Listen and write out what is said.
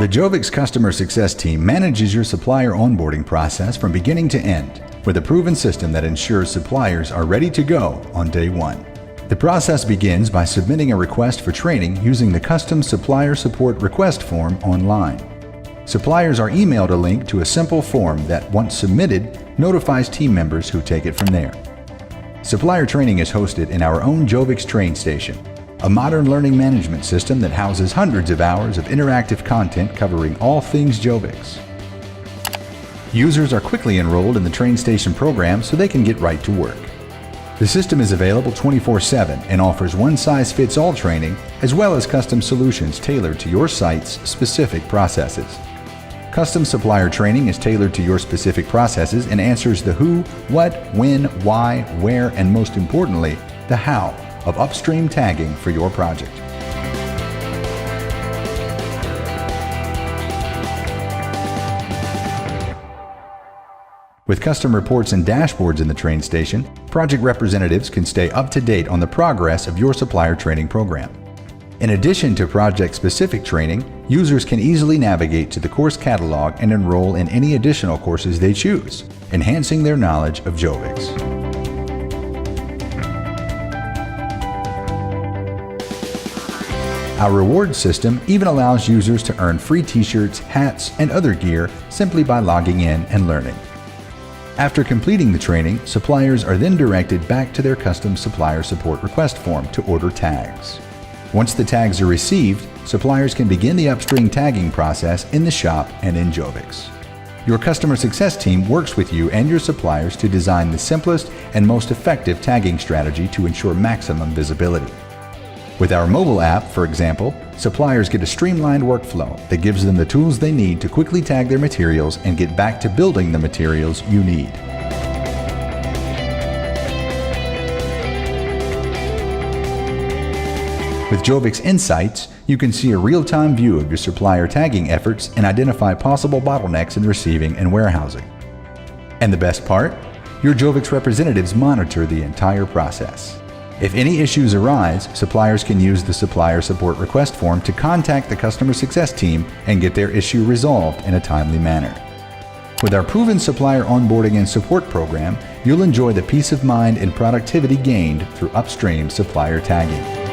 The Jovix Customer Success Team manages your supplier onboarding process from beginning to end with a proven system that ensures suppliers are ready to go on day one. The process begins by submitting a request for training using the custom supplier support request form online. Suppliers are emailed a link to a simple form that, once submitted, notifies team members who take it from there. Supplier training is hosted in our own Jovix Train Station, a modern learning management system that houses hundreds of hours of interactive content covering all things Jovix. Users are quickly enrolled in the Train Station program so they can get right to work. The system is available 24/7 and offers one-size-fits-all training as well as custom solutions tailored to your site's specific processes. Custom supplier training is tailored to your specific processes and answers the who, what, when, why, where, and most importantly, the how of upstream tagging for your project. With custom reports and dashboards in the train station, project representatives can stay up to date on the progress of your supplier training program. In addition to project-specific training, users can easily navigate to the course catalog and enroll in any additional courses they choose, enhancing their knowledge of Jovix. Our rewards system even allows users to earn free t-shirts, hats, and other gear simply by logging in and learning. After completing the training, suppliers are then directed back to their custom supplier support request form to order tags. Once the tags are received, suppliers can begin the upstream tagging process in the shop and in Jovix. Your customer success team works with you and your suppliers to design the simplest and most effective tagging strategy to ensure maximum visibility. With our mobile app, for example, suppliers get a streamlined workflow that gives them the tools they need to quickly tag their materials and get back to building the materials you need. With Jovix Insights, you can see a real-time view of your supplier tagging efforts and identify possible bottlenecks in receiving and warehousing. And the best part? Your Jovix representatives monitor the entire process. If any issues arise, suppliers can use the supplier support request form to contact the customer success team and get their issue resolved in a timely manner. With our proven supplier onboarding and support program, you'll enjoy the peace of mind and productivity gained through upstream supplier tagging.